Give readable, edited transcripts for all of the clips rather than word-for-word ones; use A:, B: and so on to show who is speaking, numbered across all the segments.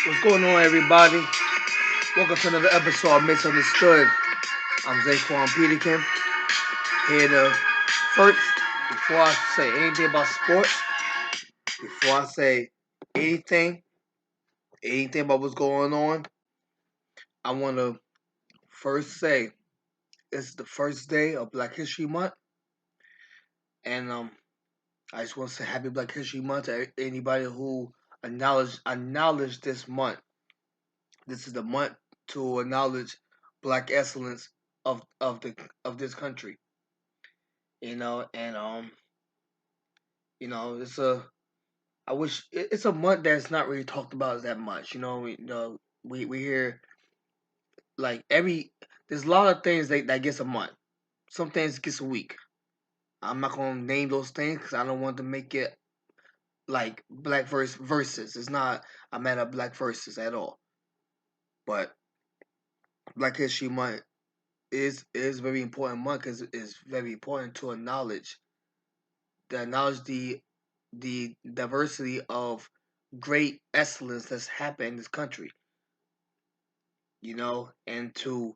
A: What's going on, everybody? Welcome to another episode of Misunderstood. I'm Za-Quan Peterkin. Here to first, before I say anything about sports, before I say anything about what's going on, I want to first say it's the first day of Black History Month, and I just want to say Happy Black History Month to anybody who acknowledge this month. This is the month to acknowledge Black excellence of this country. And it's a I wish it's a month that's not really talked about that much. We hear like every there's a lot of things that gets a month. Some things gets a week. I'm not gonna name those things because I don't want to make it like black versus. It's not a matter of black versus at all. But Black History Month is very important month because it's very important to acknowledge the diversity of great excellence that's happened in this country. And to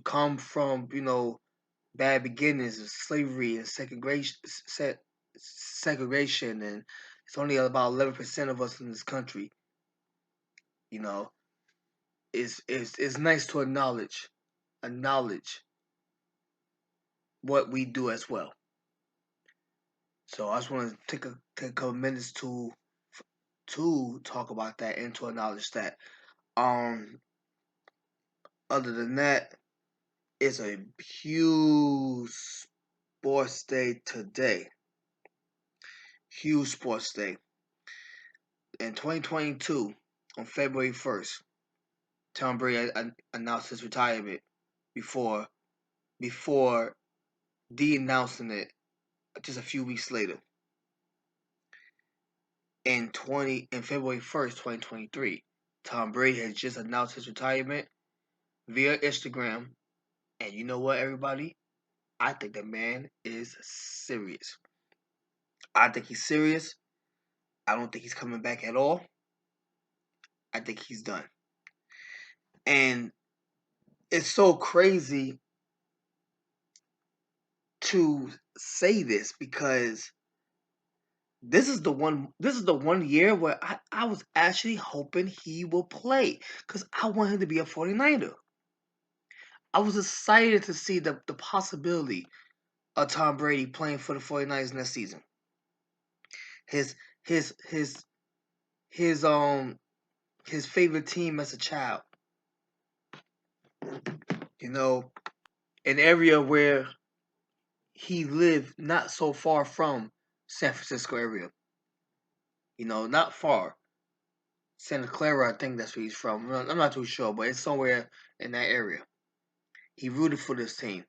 A: come from bad beginnings of slavery and segregation, and it's only about 11% of us in this country. You know, it's nice to acknowledge what we do as well. So I just want to take a couple minutes to talk about that and to acknowledge that. Um, Other than that, it's a huge sports day today. Huge sports day. In 2022, on February 1st, Tom Brady announced his retirement before de-announcing it just a few weeks later. In February 1st, 2023, Tom Brady has just announced his retirement via Instagram. And you know what, everybody? I think the man is serious. I think he's serious. I don't think he's coming back at all. I think he's done. And it's so crazy to say this because this is the one year where I was actually hoping he will play because I want him to be a 49er. I was excited to see the possibility of Tom Brady playing for the 49ers next season. His his his his his favorite team as a child. An area where he lived not so far from San Francisco area. Not far. Santa Clara, I think that's where he's from. I'm not too sure, but it's somewhere in that area. He rooted for this team.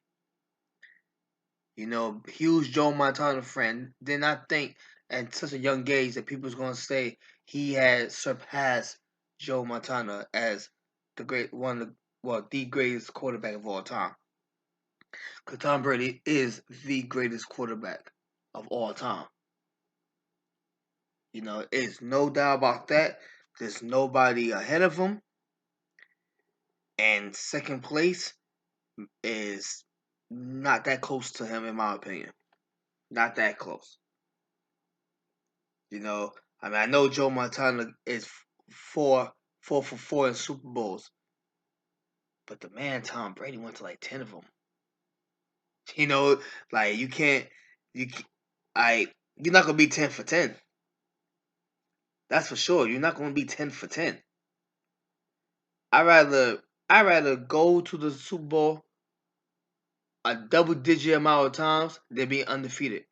A: Huge Joe Montana friend. Did not think at such a young age that people was going to say he had surpassed Joe Montana as the greatest quarterback of all time. Because Tom Brady is the greatest quarterback of all time. It's no doubt about that. There's nobody ahead of him. And second place is not that close to him, in my opinion. Not that close. I know Joe Montana is four for four in Super Bowls, but the man Tom Brady went to like 10 of them. Like you're not gonna be 10 for 10. That's for sure. You're not gonna be 10 for 10. I rather go to the Super Bowl a double-digit amount of times than be undefeated.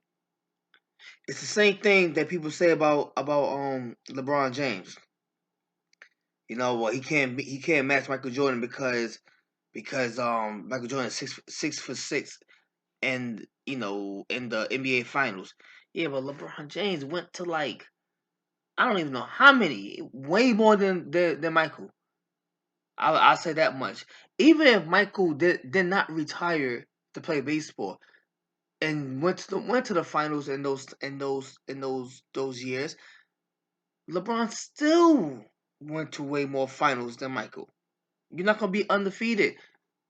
A: It's the same thing that people say about LeBron James. He can't match Michael Jordan because Michael Jordan is 6'6", and in the NBA Finals. Yeah, but LeBron James went to like I don't even know how many, way more than Michael. I'll say that much. Even if Michael did not retire to play baseball and went to the finals in those years, LeBron still went to way more finals than Michael. You're not gonna be undefeated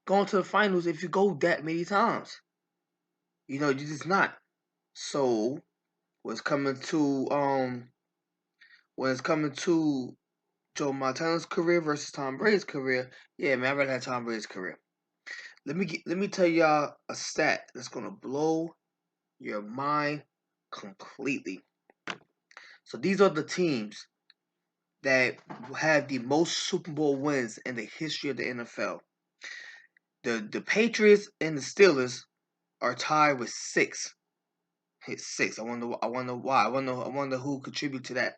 A: going to the finals if you go that many times. You're just not. So when it's coming to Joe Montana's career versus Tom Brady's career, yeah, man, I'd rather have Tom Brady's career. Let me tell y'all a stat that's gonna blow your mind completely. So these are the teams that have the most Super Bowl wins in the history of the NFL. The Patriots and the Steelers are tied with 6. Hit 6. I wonder why. I wonder who contribute to that.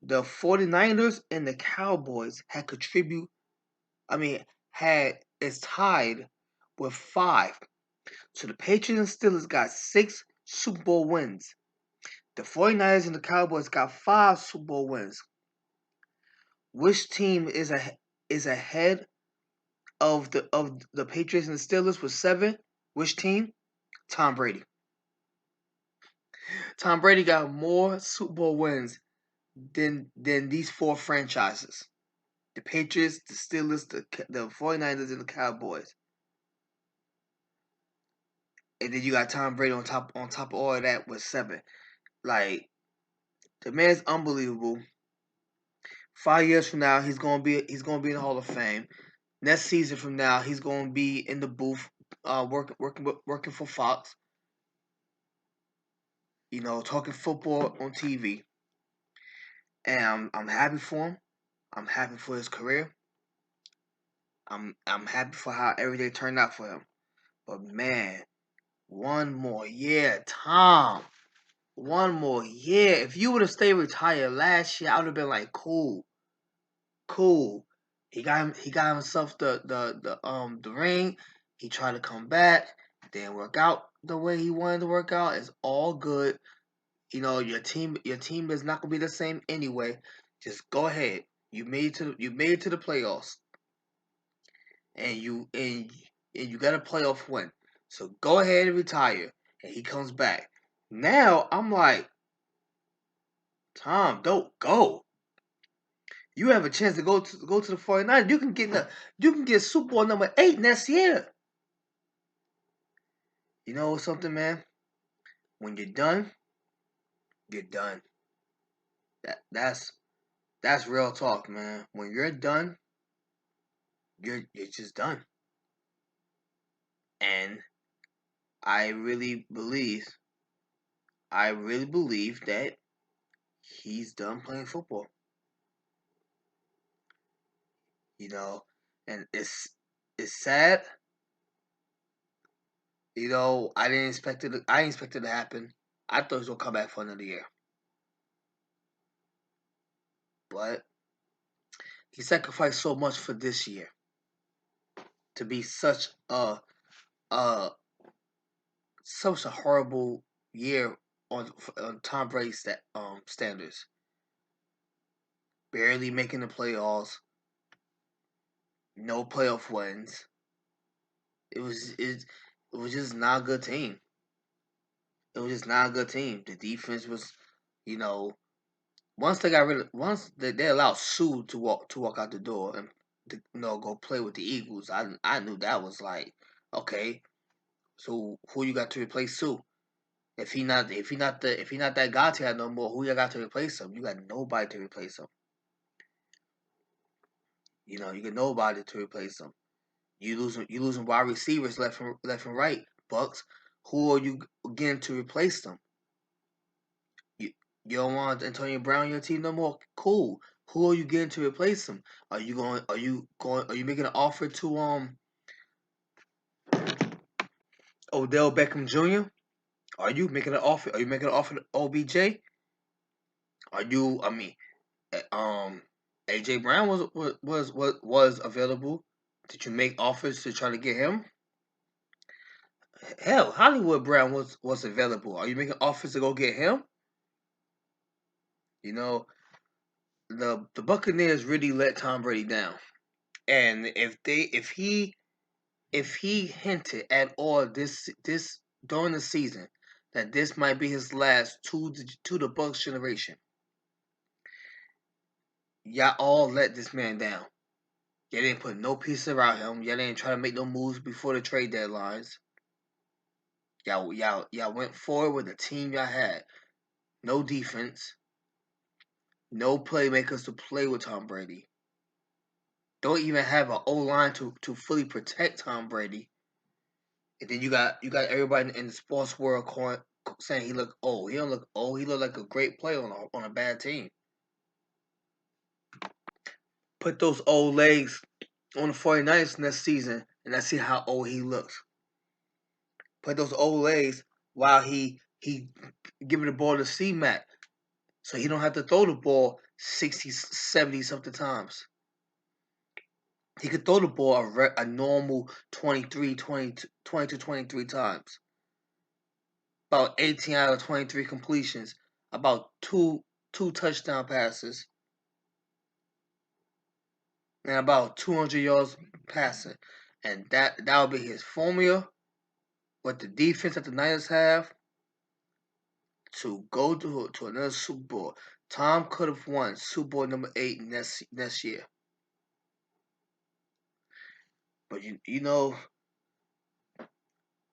A: The 49ers and the Cowboys is tied with 5. So the Patriots and Steelers got 6 Super Bowl wins. The 49ers and the Cowboys got 5 Super Bowl wins. Which team is ahead of the Patriots and the Steelers with 7? Which team? Tom Brady. Tom Brady got more Super Bowl wins than these 4 franchises. The Patriots, the Steelers, the 49ers, and the Cowboys. And then you got Tom Brady on top of all of that with 7. Like, the man's unbelievable. 5 years from now, he's gonna be in the Hall of Fame. Next season from now, he's gonna be in the booth, working for Fox. Talking football on TV. And I'm happy for him. I'm happy for his career. I'm happy for how everything turned out for him. But man, one more year, Tom. One more year. If you would have stayed retired last year, I would have been like, cool. He got himself the ring. He tried to come back. Didn't work out the way he wanted to work out. It's all good. Your team is not gonna be the same anyway. Just go ahead. You made it to the playoffs. And you got a playoff win. So go ahead and retire. And he comes back. Now I'm like, Tom, don't go. You have a chance to go to the 49ers. You can get Super Bowl number 8 next year. You know something, man? When you're done, you're done. That's real talk, man. When you're done, you're just done. And I really believe that he's done playing football. And it's sad. I didn't expect it. I didn't expect it to happen. I thought he was gonna come back for another year, but he sacrificed so much for this year to be such a horrible year on Tom Brady's standards. Barely making the playoffs, no playoff wins. It was just not a good team. It was just not a good team. The defense was, once they allowed Sue to walk out the door and go play with the Eagles, I knew that was like, okay, so who you got to replace Sue? If he not that guy to have no more, who you got to replace him? You got nobody to replace him. You got nobody to replace him. You losing wide receivers left and right. Bucks. Who are you getting to replace them? You don't want Antonio Brown on your team no more. Cool. Who are you getting to replace him? Are you making an offer to Odell Beckham Jr.? Are you making an offer? Are you making an offer to OBJ? Are you? I mean, AJ Brown was available. Did you make offers to try to get him? Hell, Hollywood Brown was available. Are you making offers to go get him? The Buccaneers really let Tom Brady down. And if he hinted at all this during the season that this might be his last to the Bucs generation, y'all all let this man down. Y'all didn't put no pieces around him. Y'all didn't try to make no moves before the trade deadlines. Y'all went forward with the team y'all had. No defense. No playmakers to play with Tom Brady. Don't even have an O line to fully protect Tom Brady. And then you got everybody in the sports world saying he look old. He don't look old. He look like a great player on a bad team. Put those old legs on the 49ers next season, and let's see how old he looks. Put those old legs while he giving the ball to C-Mac, so he don't have to throw the ball 60, 70 something times. He could throw the ball a normal 23, 20 to 23 times. About 18 out of 23 completions. About two touchdown passes. And about 200 yards passing. And that would be his formula with the defense that the Niners have to go to another Super Bowl. Tom could have won Super Bowl number 8 next year. But you know,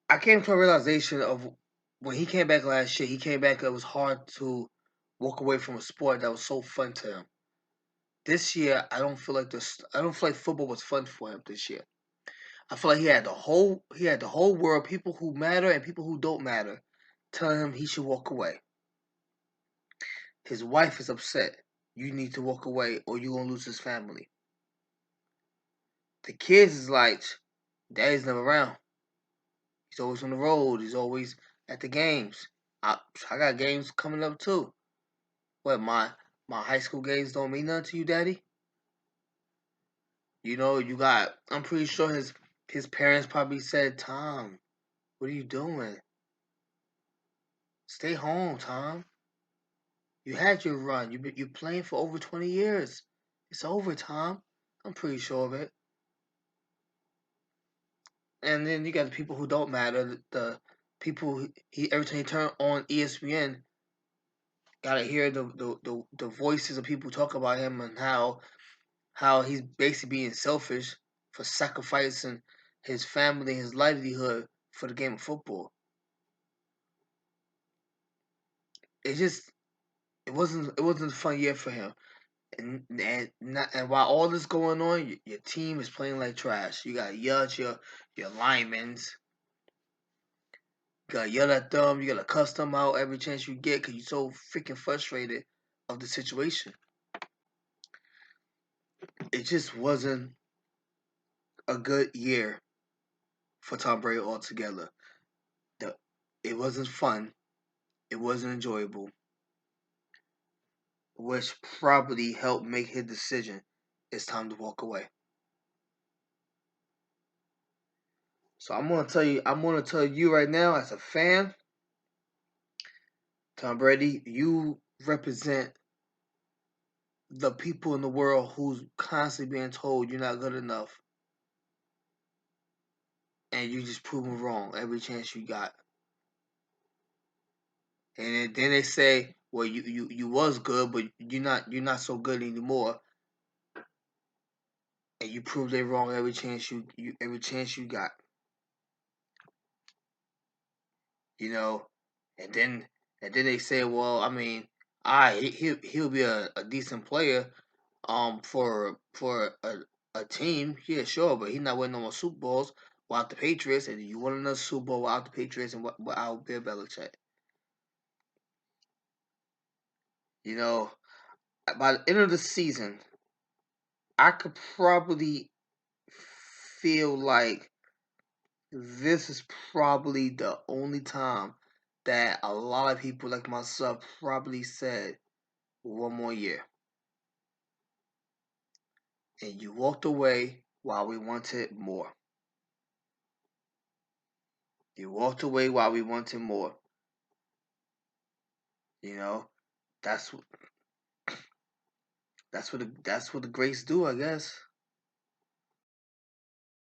A: I came to a realization of when he came back last year, he came back, it was hard to walk away from a sport that was so fun to him. This year, I don't feel like football was fun for him this year. I feel like he had the whole world, people who matter and people who don't matter, telling him he should walk away. His wife is upset. You need to walk away or you're gonna lose his family. The kids is like, Daddy's never around. He's always on the road. He's always at the games. I got games coming up too. What, my high school games don't mean nothing to you, Daddy? You know, I'm pretty sure his parents probably said, Tom, what are you doing? Stay home, Tom. You had your run. You're playing for over 20 years. It's over, Tom. I'm pretty sure of it. And then you got the people who don't matter. The people every time you turn on ESPN, gotta hear the voices of people talk about him and how he's basically being selfish for sacrificing his family, his livelihood for the game of football. It just it wasn't a fun year for him. And while all this going on, your team is playing like trash. You got your linemen. You gotta yell at them. You gotta cuss them out every chance you get because you're so freaking frustrated of the situation. It just wasn't a good year for Tom Brady altogether. The, it wasn't fun. It wasn't enjoyable, which probably helped make his decision. It's time to walk away. So I'm gonna tell you right now, as a fan, Tom Brady, you represent the people in the world who's constantly being told you're not good enough, and you just prove them wrong every chance you got. And then they say, well, you was good, but you're not so good anymore, and you prove they wrong every chance you got. You know, and then they say, well, I mean, he'll be a decent player, for a team, yeah, sure, but he's not winning no more Super Bowls without the Patriots, and you won another Super Bowl without the Patriots and without Bill Belichick. You know, by the end of the season, I could probably feel like this is probably the only time that a lot of people like myself probably said one more year. And you walked away while we wanted more. You walked away while we wanted more. You know, that's that's what the greats do, I guess.